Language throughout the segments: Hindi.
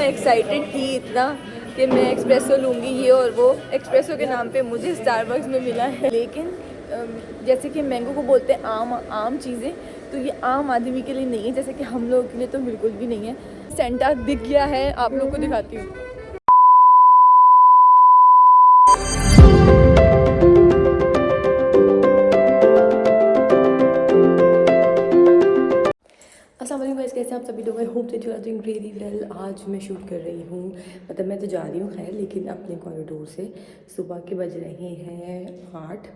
एक्साइटेड थी इतना कि मैं एक्सप्रेसो लूँगी ये और वो। एक्सप्रेसो के नाम पे मुझे स्टारबक्स में मिला है, लेकिन जैसे कि मैंगो को बोलते हैं आम आम चीज़ें, तो ये आम आदमी के लिए नहीं है, जैसे कि हम लोग के लिए तो बिल्कुल भी नहीं है। सेंटा दिख गया है, आप लोग को दिखाती हूँ। कैसे आप सभी लोग, I hope that you are doing really well. आज मैं शूट कर रही हूँ, मतलब मैं तो जा रही हूँ खैर, लेकिन अपने कॉरिडोर से। सुबह के बज रहे हैं 8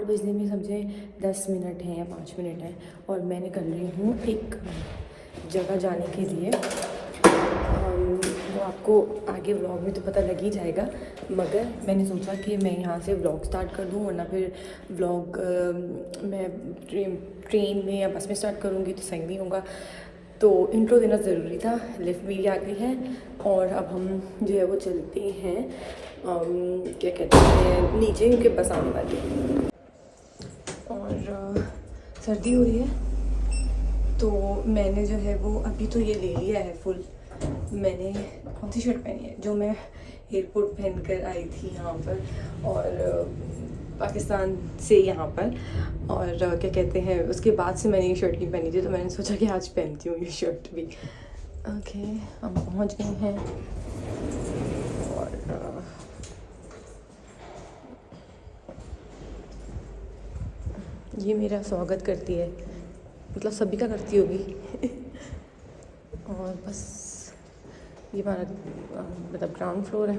बजने में समझें 10 मिनट हैं या 5 मिनट हैं, और मैं निकल रही हूँ एक जगह जाने के लिए। वो आपको आगे व्लॉग में तो पता लग ही जाएगा, मगर मैंने सोचा कि मैं यहाँ से व्लॉग स्टार्ट कर दूँ, वरना फिर व्लॉग मैं ट्रेन में या बस में स्टार्ट करूँगी तो सही नहीं होगा। तो इंट्रो देना ज़रूरी था। लिफ्ट मेरी आ गई है और अब हम जो है वो चलते हैं क्या कहते हैं नीचे, क्योंकि बस आने वाली है और सर्दी हो रही है। तो मैंने जो है वो अभी तो ये ले लिया है फुल। मैंने कौन सी शर्ट पहनी है, जो मैं एयरपोर्ट पहन कर आई थी यहाँ पर, और पाकिस्तान से यहाँ पर, और क्या कहते हैं उसके बाद से मैंने ये शर्ट नहीं पहनी थी, तो मैंने सोचा कि आज पहनती हूँ ये शर्ट भी। ओके, हम पहुँच गए हैं और ये मेरा स्वागत करती है, मतलब सभी का करती होगी। और बस ये हमारा मतलब ग्राउंड फ्लोर है।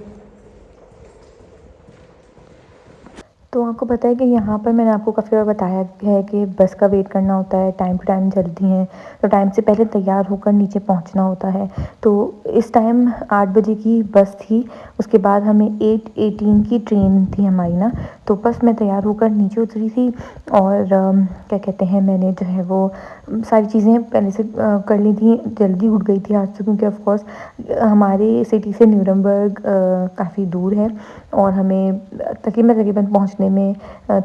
तो आपको पता है कि यहाँ पर मैंने आपको काफ़ी बार बताया है कि बस का वेट करना होता है, टाइम टू टाइम चलती हैं, तो टाइम से पहले तैयार होकर नीचे पहुँचना होता है। तो इस टाइम 8 बजे की बस थी, उसके बाद हमें 8:18 की ट्रेन थी हमारी ना। तो बस मैं तैयार होकर नीचे उतरी थी और क्या कहते हैं मैंने जो है वो सारी चीज़ें पहले से कर ली थी। जल्दी उठ गई थी आज से, क्योंकि ऑफ कोर्स हमारे सिटी से न्यूरमबर्ग काफ़ी दूर है और हमें तकरीबन पहुंचने में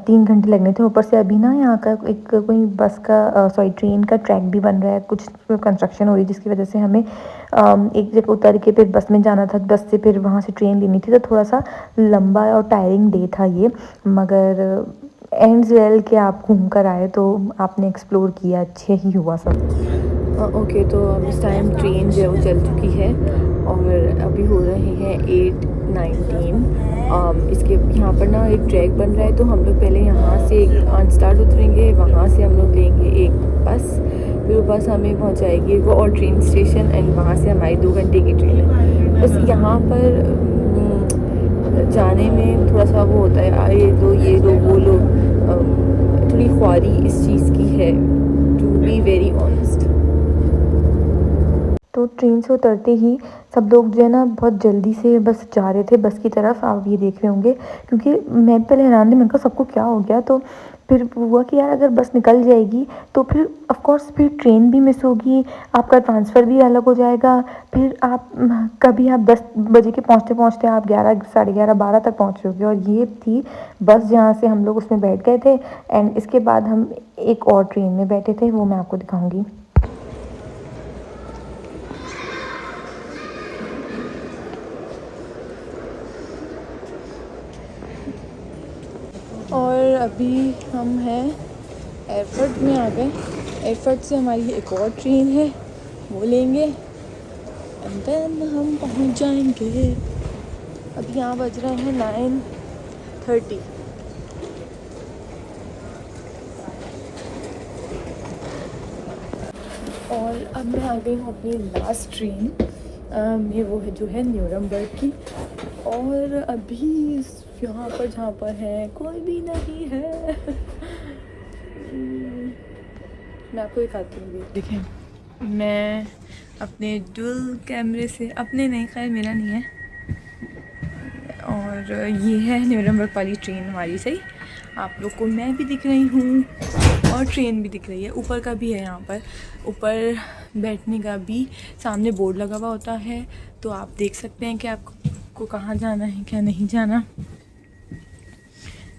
3 घंटे लगने थे। ऊपर से अभी ना यहाँ का एक कोई बस का ट्रेन का ट्रैक भी बन रहा है, कुछ कंस्ट्रक्शन हो रही है, जिसकी वजह से हमें एक जगह उतर के फिर बस में जाना था, बस से फिर वहाँ से ट्रेन लेनी थी। तो थोड़ा सा लंबा और टायरिंग डे था ये, मगर एंड्स वेल कि आप घूम कर आए तो आपने एक्सप्लोर किया, अच्छे ही हुआ सब। ओके, तो अब इस टाइम ट्रेन जो है वो चल चुकी है और अभी हो रहे हैं 8:19। इसके यहाँ पर ना एक ट्रैक बन रहा है, तो हम लोग पहले यहाँ से एक स्टार्ट उतरेंगे, वहाँ से हम लोग लेंगे एक बस, फिर वो बस हमें पहुँचाएगी वो और ट्रेन स्टेशन, एंड वहाँ से हमारी 2 घंटे की ट्रेन है। बस यहाँ पर जाने में थोड़ा सा वो होता है, ये लो वो लो, थोड़ी ख्वारी इस चीज़ की है, टू बी वेरी ऑनेस्ट। तो ट्रेन से उतरते ही सब लोग जो है ना बहुत जल्दी से बस जा रहे थे बस की तरफ, आप ये देख रहे होंगे, क्योंकि मैं पहले हैरान थी, मैंने कहा सबको क्या हो गया। तो फिर हुआ कि यार अगर बस निकल जाएगी तो फिर ऑफ कोर्स फिर ट्रेन भी मिस होगी, आपका ट्रांसफ़र भी अलग हो जाएगा। फिर आप कभी आप 10 बजे के पहुँचते पहुँचते आप 11 साढ़े 11 12 तक पहुँच रहोगे। और ये थी बस जहाँ से हम लोग उसमें बैठ गए थे, एंड इसके बाद हम एक और ट्रेन में बैठे थे, वो मैं आपको दिखाऊँगी। और अभी हम हैं एयरपोर्ट में आ गए। एयरपोर्ट से हमारी एक और ट्रेन है, वो लेंगे एंड देन हम पहुंच जाएंगे। अभी यहाँ बज रहे हैं 9:30। और अब मैं आ गई हूँ अपनी लास्ट ट्रेन। ये वो है जो है न्यूरमबर्ग की, और अभी यहाँ पर जहाँ पर है कोई भी नहीं है। मैं आपको दिखाती हूँ, देखें मैं अपने डुअल कैमरे से, अपने नहीं खैर मेरा नहीं है, और ये है न्यूरमबर्ग वाली ट्रेन हमारी। सही, आप लोग को मैं भी दिख रही हूँ और ट्रेन भी दिख रही है, ऊपर का भी है, यहाँ पर ऊपर बैठने का भी सामने बोर्ड लगा हुआ होता है, तो आप देख सकते हैं कि आपको कहाँ जाना है क्या नहीं जाना।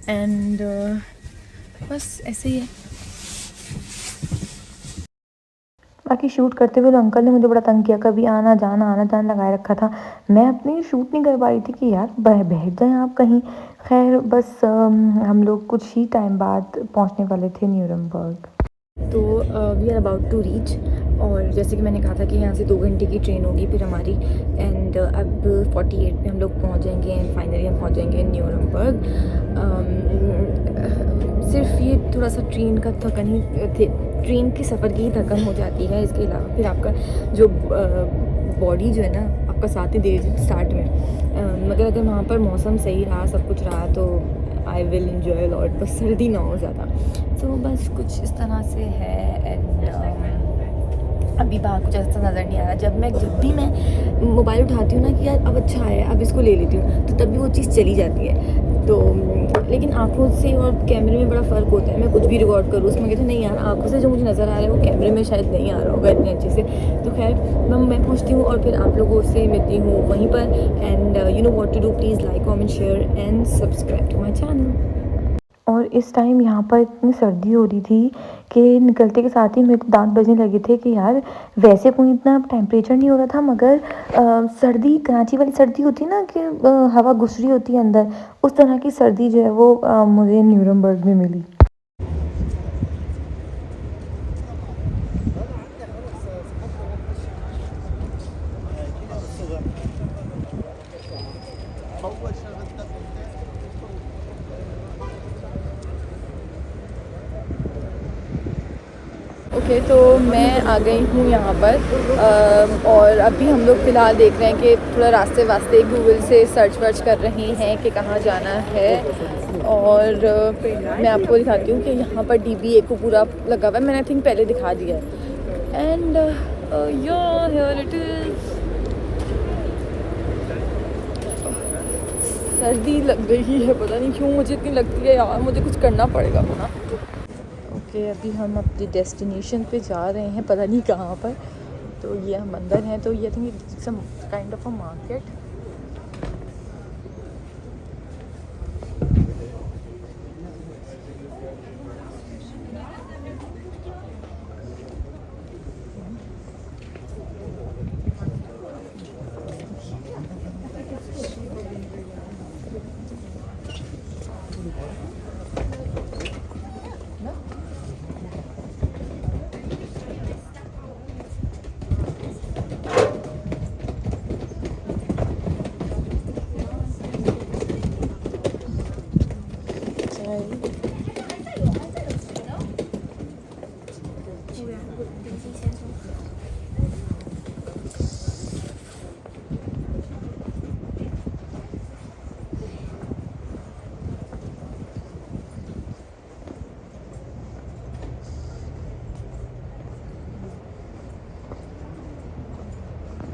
एंड बस ऐसे ही है। बाकी शूट करते हुए तो अंकल ने मुझे बड़ा तंग किया, कभी आना जाना लगाए रखा था। मैं अपनी शूट नहीं कर पा रही थी कि यार बैठ जाएँ आप कहीं। खैर बस हम लोग कुछ ही टाइम बाद पहुँचने वाले थे न्यूरमबर्ग। तो we are about to reach, और जैसे कि मैंने कहा था कि यहाँ से 2 घंटे की ट्रेन होगी फिर हमारी, एंड अब 48 पे हम लोग पहुँच जाएंगे एंड फाइनली हम पहुँच जाएंगे न्यूरमबर्ग। सिर्फ ये थोड़ा सा ट्रेन का थकन ही ट्रेन के सफ़र की ही थकन हो जाती है, इसके अलावा फिर आपका जो बॉडी जो है ना आपका साथ ही दे स्टार्ट में, मगर अगर वहाँ पर मौसम सही रहा, सब कुछ रहा तो आई विल इन्जॉय लॉट, बस सर्दी ना हो ज़्यादा। तो बस कुछ इस तरह से है। एंड अभी बाहर कुछ ऐसा नज़र नहीं आ रहा। जब भी मैं मोबाइल उठाती हूँ ना कि यार अब अच्छा है, अब इसको ले लेती हूँ, तो तभी वो चीज़ चली जाती है। तो लेकिन आँखों से और कैमरे में बड़ा फ़र्क होता है। मैं कुछ भी रिकॉर्ड करूँ उसमें कहते हैं नहीं यार, आँखों से जो मुझे नज़र आ रहा है वो कैमरे में शायद नहीं आ रहा होगा इतने अच्छे से। तो खैर मैं पहुँचती हूँ और फिर आप लोगों से मिलती हूँ वहीं पर। And you know what to do, please like comment share and subscribe to my channel. और इस टाइम यहाँ पर इतनी सर्दी हो रही थी कि निकलते के साथ ही मेरे को दांत बजने लगे थे कि यार वैसे कोई इतना टेम्परेचर नहीं हो रहा था, मगर सर्दी कराची वाली सर्दी होती है ना कि हवा घुस रही होती है अंदर, उस तरह की सर्दी जो है वो मुझे न्यूरमबर्ग में मिली। ओके तो मैं आ गई हूँ यहाँ पर, और अभी हम लोग फ़िलहाल देख रहे हैं कि थोड़ा रास्ते वास्ते गूगल से सर्च वर्च कर रहे हैं कि कहाँ जाना है। और मैं आपको दिखाती हूँ कि यहाँ पर DBA को पूरा लगा हुआ है, मैंने आई थिंक पहले दिखा दिया है। And here it is. सर्दी लग गई है, पता नहीं क्यों मुझे इतनी लगती है यार, मुझे कुछ करना पड़ेगा ना। ओके अभी हम अपनी डेस्टिनेशन पे जा रहे हैं, पता नहीं कहाँ पर। तो ये हम अंदर हैं, तो ये think it's some kind of a market.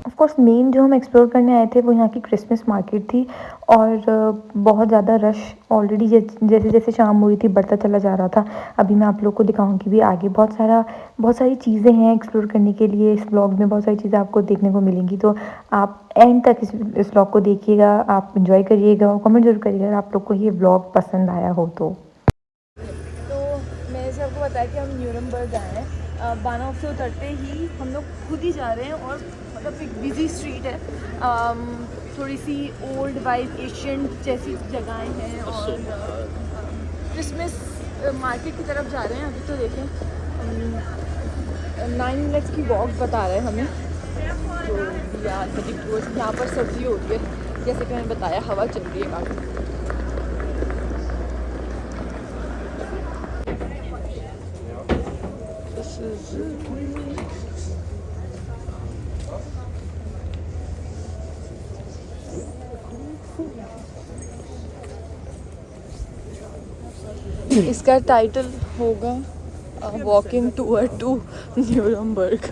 Of course main जो हम एक्सप्लोर करने आए थे वो यहाँ की क्रिसमस मार्केट थी, और बहुत ज़्यादा रश ऑलरेडी जैसे जैसे शाम हो रही थी बढ़ता चला जा रहा था। अभी मैं आप लोग को दिखाऊंगी भी आगे, बहुत सारी चीज़ें हैं एक्सप्लोर करने के लिए। इस ब्लॉग में बहुत सारी चीज़ें आपको देखने को मिलेंगी, तो आप एंड तक इस ब्लॉग को देखिएगा, आप इंजॉय करिएगा और कमेंट जरूर करिएगा अगर आप लोग को ये ब्लॉग पसंद आया हो तो मैंने से आपको बताया कि हम न्यूरमबर्ग आए हैं। बानॉफ से उतरते ही हम लोग खुद ही जा रहे हैं, और मतलब एक बिजी स्ट्रीट है, थोड़ी सी ओल्ड वाइज एशियन जैसी जगहें हैं, और क्रिसमस मार्केट की तरफ जा रहे हैं। अभी तो देखें 9 मिनट्स की वॉक बता रहे हैं हमें। तो यार यहाँ पर सर्दी हो रही है, जैसे कि मैंने बताया हवा चल रही है काफ़ी। इसका टाइटल होगा walking tour to Nuremberg.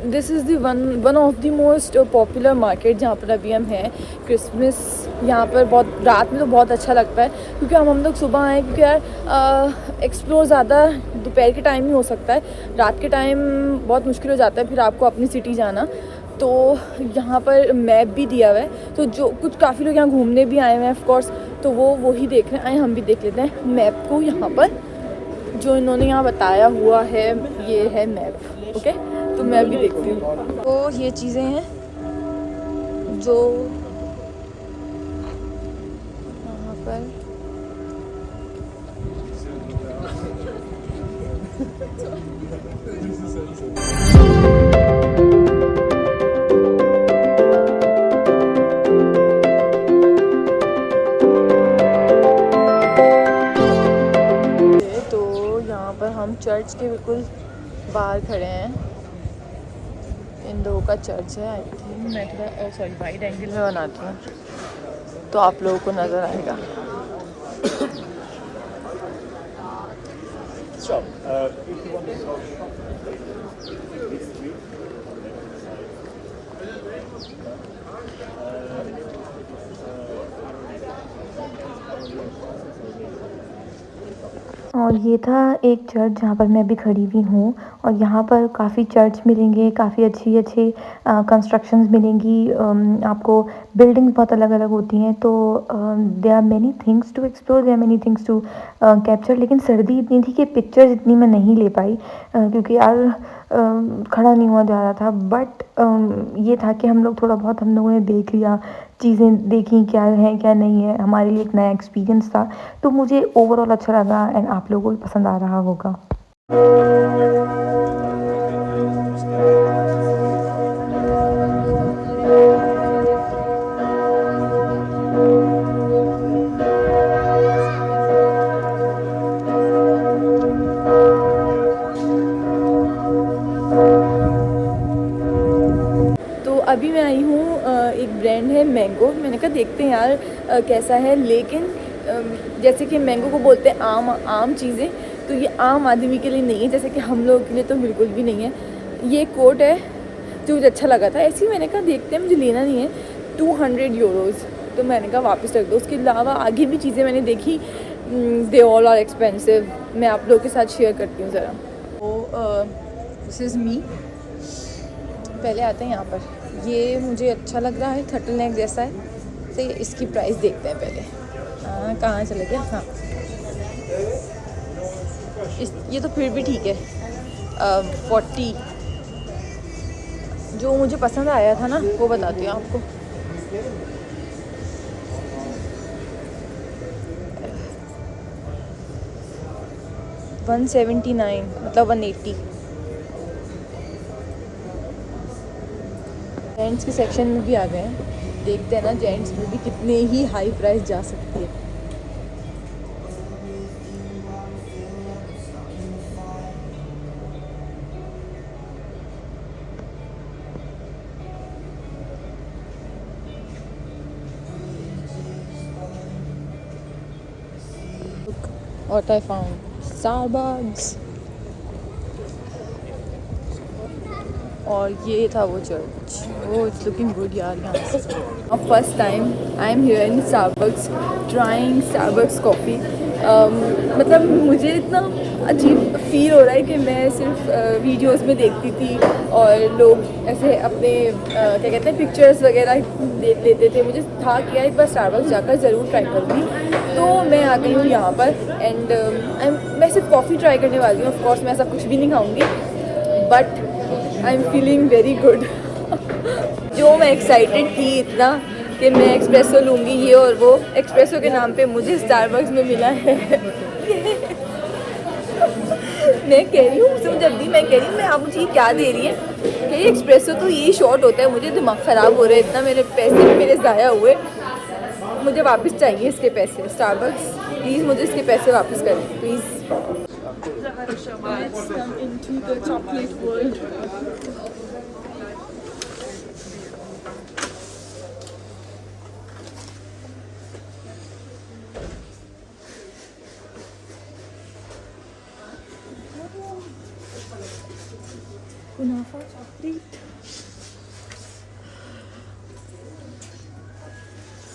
This is the one of the most popular market जहाँ पर अभी हम हैं। क्रिसमस यहाँ पर बहुत रात में तो बहुत अच्छा लगता है, क्योंकि हम लोग सुबह आए, क्योंकि यार एक्सप्लोर ज़्यादा दोपहर के टाइम ही हो सकता है, रात के टाइम बहुत मुश्किल हो जाता है फिर आपको अपनी सिटी जाना। तो यहाँ पर मैप भी दिया हुआ है, तो जो कुछ काफ़ी लोग यहाँ घूमने भी आए हुए हैं ऑफ कोर्स, तो वो ही देख रहे हैं। आए हम भी देख लेते हैं मैप को। यहाँ पर जो इन्होंने यहाँ बताया हुआ है ये है मैप। ओके, तो मैं भी देखती हूँ। तो ये चीज़ें हैं जो यहाँ पर हम चर्च के बिल्कुल बाहर खड़े हैं। इन दो का चर्च है। आई थिंक मैं थोड़ा सॉरी वाइड एंगल में बनाती हूँ तो आप लोगों को नज़र आएगा। और ये था एक चर्च जहाँ पर मैं अभी खड़ी हुई हूँ। और यहाँ पर काफ़ी चर्च मिलेंगे, काफ़ी अच्छी अच्छी कंस्ट्रक्शंस मिलेंगी आपको। बिल्डिंग्स बहुत अलग अलग होती हैं, तो there are many things to explore, there are many things to capture. लेकिन सर्दी इतनी थी कि पिक्चर्स इतनी मैं नहीं ले पाई क्योंकि यार खड़ा नहीं हुआ जा रहा था। बट ये था कि हम लोगों ने देख लिया, चीज़ें देखी क्या है क्या नहीं है। हमारे लिए एक नया एक्सपीरियंस था, तो मुझे ओवरऑल अच्छा लगा एंड आप लोगों को भी पसंद आ रहा होगा। अभी मैं आई हूँ, एक ब्रांड है मैंगो। मैंने कहा देखते हैं यार कैसा है। लेकिन जैसे कि मैंगो को बोलते हैं आम चीज़ें, तो ये आम आदमी के लिए नहीं है, जैसे कि हम लोगों के लिए तो बिल्कुल भी नहीं है। ये कोट है जो मुझे अच्छा लगा था, ऐसे ही मैंने कहा देखते हैं, मुझे लेना नहीं है। 200 यूरोज़, तो मैंने कहा वापस रख दो। उसके अलावा आगे भी चीज़ें मैंने देखी, दे ऑल आर एक्सपेंसिव। मैं आप लोगों के साथ शेयर करती हूँ ज़रा। तो दिस इज़ मी। पहले आते हैं यहाँ पर, ये मुझे अच्छा लग रहा है, टर्टल नेक जैसा है। तो इसकी प्राइस देखते हैं पहले। हाँ, कहाँ चले गया? हाँ, ये तो फिर भी ठीक है। 40 जो मुझे पसंद आया था ना वो बताती हूँ आपको। $179 मतलब 180। जेंट्स के सेक्शन में भी आ गए हैं। देखते हैं ना जेंट्स में भी कितने ही हाई प्राइस जा सकती है। What I found, Starbucks। और ये था वो चर्च। वो इट्स लुकिंग गुड यार यहाँ से। First time I am here in Starbucks, trying Starbucks coffee. मतलब मुझे इतना अजीब फील हो रहा है कि मैं सिर्फ वीडियोस में देखती थी और लोग ऐसे अपने क्या कहते हैं पिक्चर्स वगैरह लेते थे। मुझे था कि यार एक बार स्टारबक्स जाकर ज़रूर ट्राई करूँगी। तो मैं आ गई हूँ यहाँ पर एंड मैं सिर्फ कॉफ़ी ट्राई करने वाली हूँ। ऑफ कोर्स मैं ऐसा कुछ भी नहीं खाऊँगी, but I am feeling very good. जो मैं एक्साइटेड थी इतना कि मैं एक्सप्रेसो लूँगी, ये और वो, एक्सप्रेसो के नाम पे मुझे स्टारबक्स में मिला है। मैं कह रही हूँ सुन जल्दी, मैं कह रही हूँ मैं आप मुझे क्या दे रही है कि ये एक्सप्रेसो तो यही शॉर्ट होता है। मुझे दिमाग ख़राब हो रहा है, इतना मेरे पैसे भी मेरे ज़ाया हुए। मुझे वापस चाहिए इसके पैसे। स्टारबक्स प्लीज़ मुझे इसके पैसे वापस करें please. Let's come into the chocolate world. Kunafa chocolate,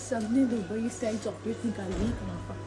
सबने दुबई स्टाइल चॉकलेट निकाली है। कुनाफा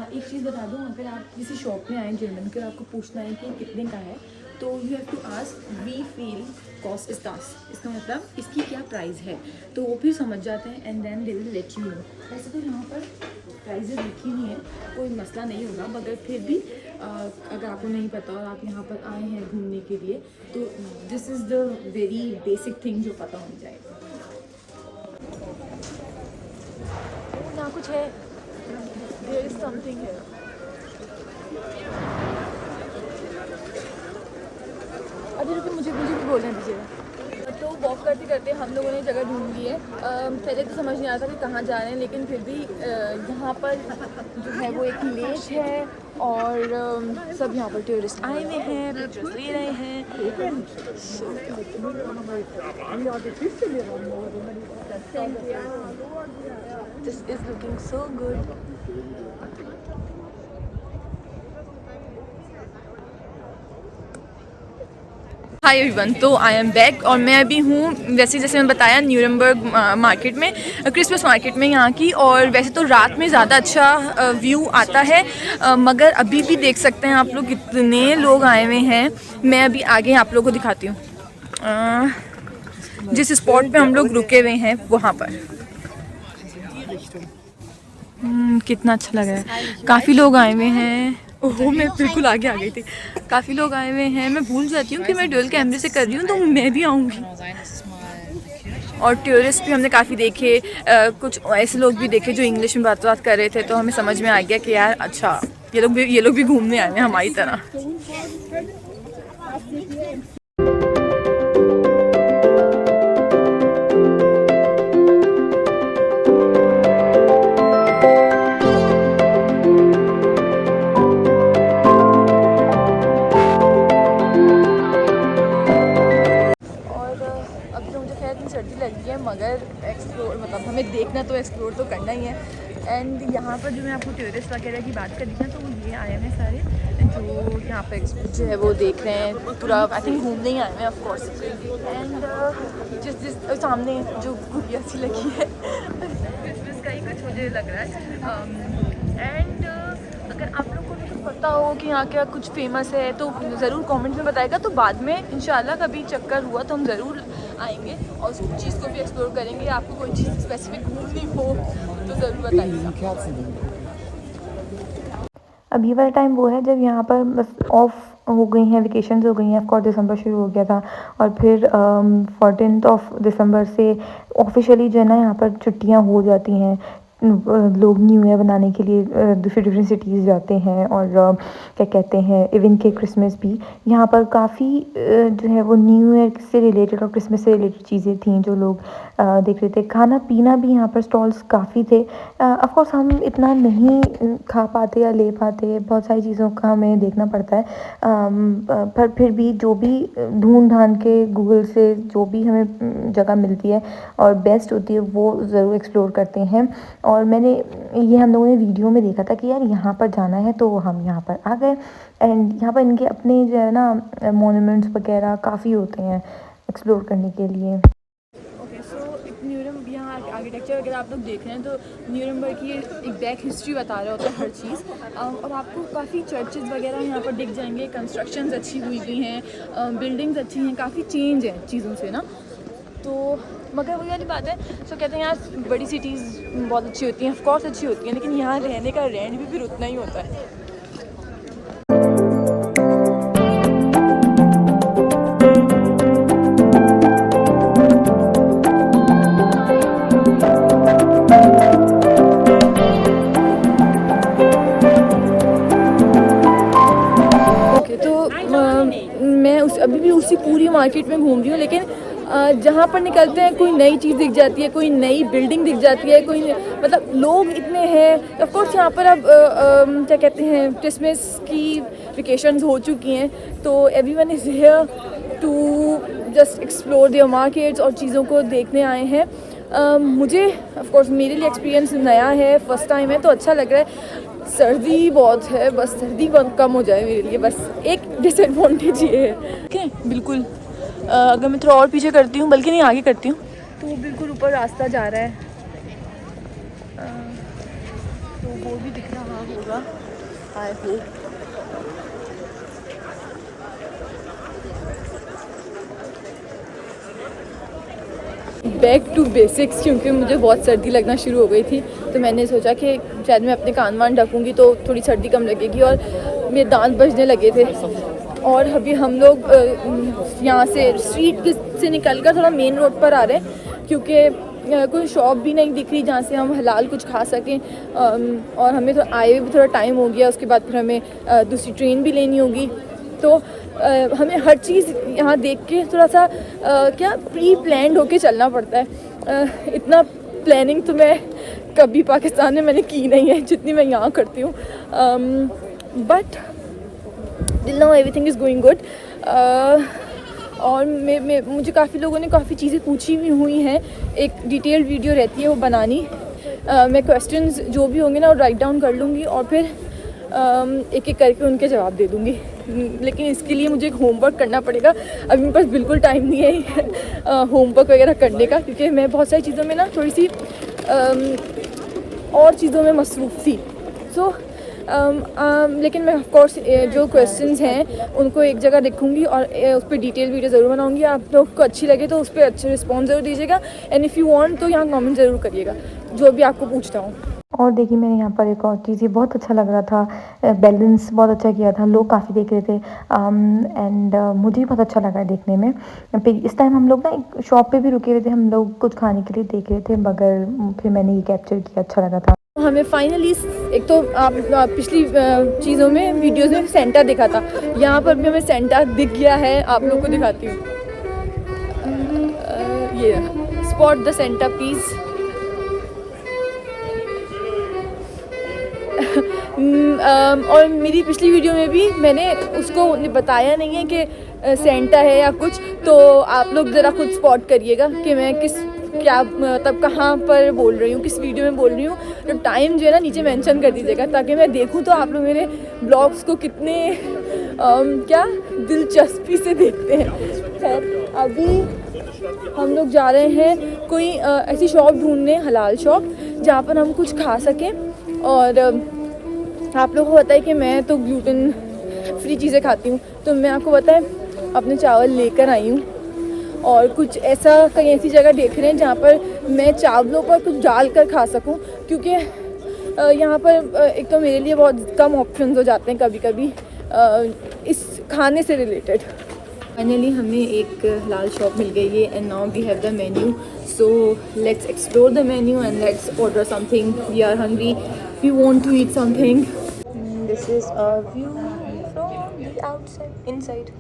एक चीज़ बता दूँ, अगर आप किसी शॉप में आए जर्मन के और आपको पूछना है कि कितने का है, तो you have to ask we feel cost is thus, इसका मतलब इसकी क्या प्राइस है, तो वो फिर समझ जाते हैं and then they will let you know. वैसे तो यहाँ पर प्राइजेस लिखी हुई हैं, कोई मसला नहीं होगा, मगर फिर भी अगर आपको नहीं पता और आप यहाँ पर आए हैं घूमने के लिए, तो this is the very basic thing जो पता होनी चाहिए। यहाँ कुछ है, देयर इज समथिंग है। अरे रुको, मुझे भी बोलने दीजिएगा। तो वॉक करते करते हम लोगों ने जगह ढूंढ ली है। पहले तो समझ नहीं आता कि कहाँ जा रहे हैं, लेकिन फिर भी यहाँ पर जो है वो एक लेक है और सब यहाँ पर टूरिस्ट आए हुए हैं, पिक्चर्स ले रहे हैं। This is looking so good. Hi everyone, तो आई एम बैक और मैं अभी हूँ, जैसे मैंने बताया, न्यूरम्बर्ग मार्केट में, क्रिसमस मार्केट में यहाँ की। और वैसे तो रात में ज़्यादा अच्छा व्यू आता है, मगर अभी भी देख सकते हैं आप लोग कितने लोग आए हुए हैं। मैं अभी आगे आप लोगों को दिखाती हूँ जिस स्पॉट पे हम लोग रुके हुए हैं वहाँ पर। कितना अच्छा लग रहा है, काफ़ी लोग आए हुए हैं। ओहो, मैं बिल्कुल आगे आ गई थी। काफ़ी लोग आए हुए हैं, मैं भूल जाती हूँ कि मैं डुअल कैमरे से कर रही हूँ, तो मैं भी आऊँगी। और टूरिस्ट भी हमने काफ़ी देखे, कुछ ऐसे लोग भी देखे जो इंग्लिश में बात कर रहे थे, तो हमें समझ में आ गया कि यार अच्छा, ये लोग भी घूमने आए हैं हमारी तरह। सर्दी लगी है, मगर एक्सप्लोर मतलब हमें देखना तो एक्सप्लोर तो करना ही है। एंड यहाँ पर जो मैं आपको टूरिस्ट वगैरह की बात कर रही थी, तो वो ये आए हैं सारे जो यहाँ पर जो है वो देख रहे हैं, पूरा आई थिंक घूमने ही आए हैं ऑफ कोर्स। एंड जिस सामने जो गुड़िया सी लगी है क्रिसमस का ही कुछ मुझे लग रहा है। एंड अगर आप लोग को भी पता हो कि यहाँ क्या कुछ फेमस है तो ज़रूर कमेंट में बताएगा, तो बाद में इंशाल्लाह कभी चक्कर हुआ तो हम ज़रूर आएंगे और उस चीज़ को भी एक्सप्लोर करेंगे। आपको कोई चीज़ स्पेसिफिक घूमनी हो तो ज़रूर बताइएगा। अब ये वाला टाइम वो है जब यहाँ पर बस ऑफ हो गई हैं, वेकेशंस हो गई हैं। ऑफकोर्स दिसंबर शुरू हो गया था और फिर 14 दिसंबर से ऑफिशियली जो है ना यहाँ पर छुट्टियाँ हो जाती हैं। लोग न्यू ईयर बनाने के लिए डिफरेंट सिटीज़ जाते हैं और क्या कहते हैं, इवन के क्रिसमस भी यहाँ पर काफ़ी जो है वो न्यू ईयर से रिलेटेड और क्रिसमस से रिलेटेड चीज़ें थी जो लोग देख रहे थे। खाना पीना भी यहाँ पर स्टॉल्स काफ़ी थे। ऑफ कोर्स हम इतना नहीं खा पाते या ले पाते, बहुत सारी चीज़ों का हमें देखना पड़ता है, पर फिर भी जो भी ढूंढ ढांड के गूगल से जो भी हमें जगह मिलती है और बेस्ट होती है वो ज़रूर एक्सप्लोर करते हैं। और मैंने ये हम लोगों ने वीडियो में देखा था कि यार यहाँ पर जाना है, तो हम यहाँ पर आ गए। एंड यहाँ पर इनके अपने जो है ना मोन्यूमेंट्स वगैरह काफ़ी होते हैं एक्सप्लोर करने के लिए। ओके, सो न्यूरम्बर्ग यहाँ आर्किटेक्चर अगर आप लोग देख रहे हैं तो न्यूरम्बर्ग की एक बैक हिस्ट्री बता रहे होते हैं हर चीज़। और आपको काफ़ी चर्चेज़ वगैरह यहाँ पर दिख जाएंगे, कंस्ट्रक्शंस अच्छी हुई हैं, बिल्डिंग्स अच्छी हैं, काफ़ी चेंज है चीज़ों से ना। तो मगर वही वाली बात है, सो कहते हैं यार बड़ी सिटीज़ बहुत अच्छी होती हैं, ऑफ कोर्स अच्छी होती हैं, लेकिन यहाँ रहने का रेंट भी फिर उतना ही होता है। ओके, तो मैं अभी भी उसी पूरी मार्केट में घूम रही हूँ, लेकिन जहाँ पर निकलते हैं कोई नई चीज़ दिख जाती है, कोई नई बिल्डिंग दिख जाती है, कोई मतलब लोग इतने हैं। ऑफ कोर्स यहाँ पर अब क्या कहते हैं, क्रिसमस की वेकेशंस हो चुकी हैं, तो everyone is here to just explore their markets और चीज़ों को देखने आए हैं। मुझे ऑफ कोर्स मेरे लिए एक्सपीरियंस नया है, फर्स्ट टाइम है, तो अच्छा लग रहा है। सर्दी बहुत है, बस सर्दी बहुत कम हो जाए मेरे लिए, बस एक डिसएडवांटेज ये है। ओके, बिल्कुल अगर मैं थोड़ा और पीछे करती हूँ, बल्कि नहीं आगे करती हूँ, तो बिल्कुल ऊपर रास्ता जा रहा है। तो वो भी दिख रहा होगा, I hope. Back to basics, क्योंकि मुझे बहुत सर्दी लगना शुरू हो गई थी, तो मैंने सोचा कि शायद मैं अपने कान वान ढकूँगी तो थोड़ी सर्दी कम लगेगी, और मेरे दांत बजने लगे थे। और अभी हम लोग यहाँ से स्ट्रीट से निकल कर थोड़ा मेन रोड पर आ रहे हैं, क्योंकि कोई शॉप भी नहीं दिख रही जहाँ से हम हलाल कुछ खा सकें। और हमें तो आए हुए भी थोड़ा टाइम हो गया, उसके बाद फिर हमें दूसरी ट्रेन भी लेनी होगी, तो हमें हर चीज़ यहाँ देख के थोड़ा सा क्या प्री प्लान्ड होके चलना पड़ता है। इतना प्लानिंग तो मैं कभी पाकिस्तान में मैंने की नहीं है जितनी मैं यहाँ करती हूँ, but till now everything is going good. और मुझे काफ़ी लोगों ने काफ़ी चीज़ें पूछी भी हुई हैं, एक डिटेल्ड वीडियो रहती है वो बनानी। मैं क्वेश्चंस जो भी होंगे ना वो राइट डाउन कर लूँगी और फिर एक एक करके उनके जवाब दे दूँगी। लेकिन इसके लिए मुझे एक होमवर्क करना पड़ेगा, अभी मेरे पास बिल्कुल टाइम नहीं है होमवर्क वगैरह करने का, क्योंकि मैं बहुत सारी चीज़ों में ना थोड़ी सी और चीज़ों में मसरूफ़ थी। सो लेकिन मैं ऑफ कोर्स जो क्वेश्चंस हैं उनको एक जगह लिखूँगी और उस पर डिटेल वीडियो ज़रूर बनाऊँगी। आप लोग को अच्छी लगे तो उस पर अच्छे रिस्पॉन्स ज़रूर दीजिएगा, एंड इफ़ यू वांट तो यहाँ कमेंट ज़रूर करिएगा जो भी आपको पूछता हूँ। और देखिए मैंने यहाँ पर एक और चीज़, ये बहुत अच्छा लग रहा था, बैलेंस बहुत अच्छा किया था, लोग काफ़ी देख रहे थे, एंड मुझे भी बहुत अच्छा लगा देखने में। फिर इस टाइम हम लोग ना एक शॉप पे भी रुके हुए थे, हम लोग कुछ खाने के लिए देख रहे थे, मगर फिर मैंने ये कैप्चर किया, अच्छा लगा था। हमें फाइनली एक तो आप पिछली चीज़ों में वीडियोज़ में सेंटा दिखा था, यहाँ पर भी हमें सेंटा दिख गया है, आप लोग को दिखाती हूँ। ये स्पॉट द सेंटा प्लीज़। और मेरी पिछली वीडियो में भी मैंने उसको बताया नहीं है कि सेंटा है या कुछ, तो आप लोग ज़रा खुद स्पॉट करिएगा कि मैं क्या मतलब कहाँ पर बोल रही हूँ, किस वीडियो में बोल रही हूँ। तो टाइम जो है ना नीचे मेंशन कर दीजिएगा, ताकि मैं देखूँ तो आप लोग मेरे ब्लॉग्स को कितने क्या दिलचस्पी से देखते हैं। खैर अभी हम लोग जा रहे हैं कोई ऐसी शॉप ढूंढने, हलाल शॉप, जहाँ पर हम कुछ खा सकें। और आप लोगों को पता है कि मैं तो ग्लूटेन फ्री चीज़ें खाती हूँ, तो मैं आपको पता है अपने चावल लेकर आई हूँ, और कुछ ऐसा कहीं ऐसी जगह देख रहे हैं जहाँ पर मैं चावलों पर कुछ डाल कर खा सकूँ, क्योंकि यहाँ पर एक तो मेरे लिए बहुत कम ऑप्शंस हो जाते हैं कभी कभी इस खाने से रिलेटेड। फाइनली हमें एक हलाल शॉप मिल गई है, and now we have the menu, so let's explore the menu and let's order something. We are hungry, we want to eat something. This is a view from the outside, inside.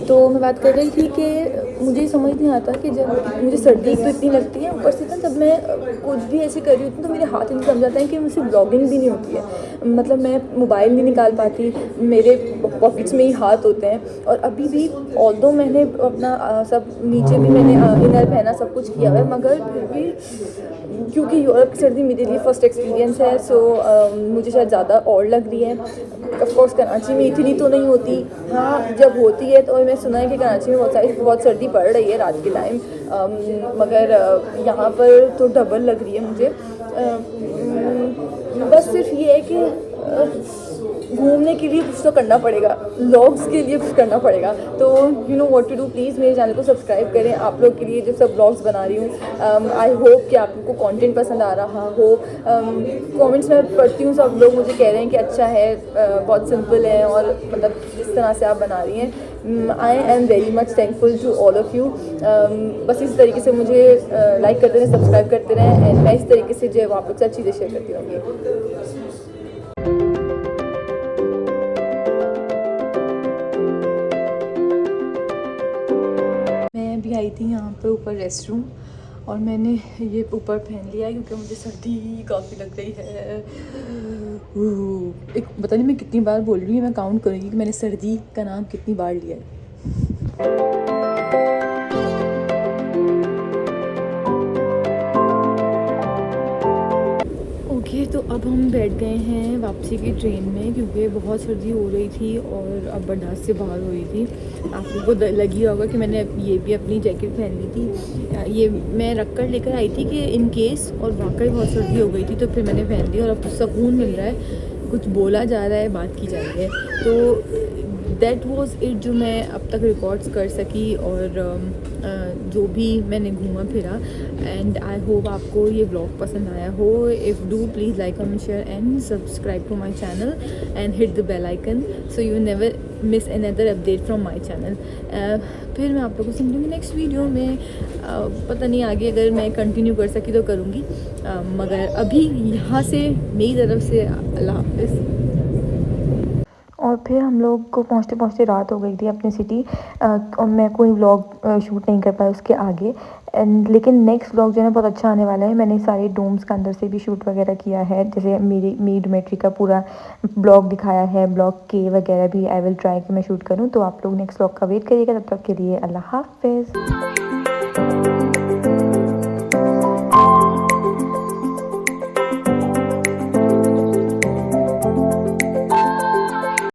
तो मैं बात कर रही थी कि मुझे समझ नहीं आता कि जब मुझे सर्दी तो इतनी लगती है, ऊपर से ना जब मैं कुछ भी ऐसे कर रही होती हूँ तो मेरे हाथ नहीं जम जाते हैं कि मुझसे ब्लॉगिंग भी नहीं होती है। मतलब मैं मोबाइल नहीं निकाल पाती, मेरे पॉकेट्स में ही हाथ होते हैं। और अभी भी ऑल्दो मैंने अपना सब नीचे भी मैंने इनर पहना, सब कुछ किया हुआ है, मगर फिर भी क्योंकि यूरोप की सर्दी मेरे लिए फ़र्स्ट एक्सपीरियंस है, सो मुझे शायद ज़्यादा और लग रही है। ऑफ कोर्स कराची में इतनी तो नहीं होती, हाँ जब होती है तो मैं सुना है कि कराची में बहुत सर्दी पड़ रही है रात के टाइम, मगर यहाँ पर तो डबल लग रही है मुझे। बस सिर्फ ये है कि घूमने के लिए कुछ तो करना पड़ेगा, व्लॉग्स के लिए कुछ करना पड़ेगा, तो you know what to do. Please मेरे चैनल को सब्सक्राइब करें, आप लोग के लिए जो सब व्लॉग्स बना रही हूँ। आई होप कि आप लोग को कंटेंट पसंद आ रहा हो। कमेंट्स में पढ़ती हूँ, सब लोग मुझे कह रहे हैं कि अच्छा है, बहुत सिंपल है, और मतलब जिस तरह से आप बना रही हैं, I am very much thankful to all of you. बस इस तरीके से मुझे लाइक करते रहें, सब्सक्राइब करते रहें, एंड मैं इस तरीके से जो है वो आप लोग के साथ चीज़ें शेयर करती रहूँगी। आई थी यहाँ पर ऊपर रेस्ट रूम, और मैंने ये ऊपर पहन लिया है क्योंकि मुझे सर्दी काफ़ी लग रही है। एक पता नहीं मैं कितनी बार बोल रही हूँ, मैं काउंट करूँगी कि मैंने सर्दी का नाम कितनी बार लिया है। ओके, तो अब हम बैठ गए हैं वापसी की ट्रेन में क्योंकि बहुत सर्दी हो रही थी और अब बर्दाश्त से बाहर हो रही थी। आप लोगों को लगी होगा कि मैंने ये भी अपनी जैकेट पहन ली थी। ये मैं रख कर लेकर आई थी कि इन केस, और वाकई बहुत सर्दी हो गई थी तो फिर मैंने पहन ली और अब सुकून मिल रहा है। कुछ बोला जा रहा है, बात की जा रही है, तो दैट वॉज इट जो मैं अब तक रिकॉर्ड्स कर सकी और जो भी मैंने घूमा फिरा। एंड आई होप आपको ये व्लॉग पसंद आया हो। If do please like comment share and subscribe to my channel and hit the bell icon so you never miss another update from my channel. फिर मैं आप लोगों से मिलूँगी नेक्स्ट वीडियो में। पता नहीं आगे अगर मैं कंटिन्यू कर सकी तो करूँगी, मगर अभी यहाँ से मेरी तरफ से अल्लाह हाफिज़। और फिर हम लोग को पहुँचते पहुँचते रात हो गई थी अपनी सिटी, और मैं कोई व्लॉग शूट नहीं कर पाया उसके आगे। लेकिन नेक्स्ट व्लॉग जो है बहुत अच्छा आने वाला है। मैंने सारे डोम्स के अंदर से भी शूट वगैरह किया है, जैसे मेरी डोमेट्री का पूरा ब्लॉग दिखाया है, ब्लॉग के वगैरह भी आई विल ट्राई कि मैं शूट करूँ। तो आप लोग नेक्स्ट व्लॉग का वेट करिएगा, तब तक के लिए अल्लाह हाफिज़।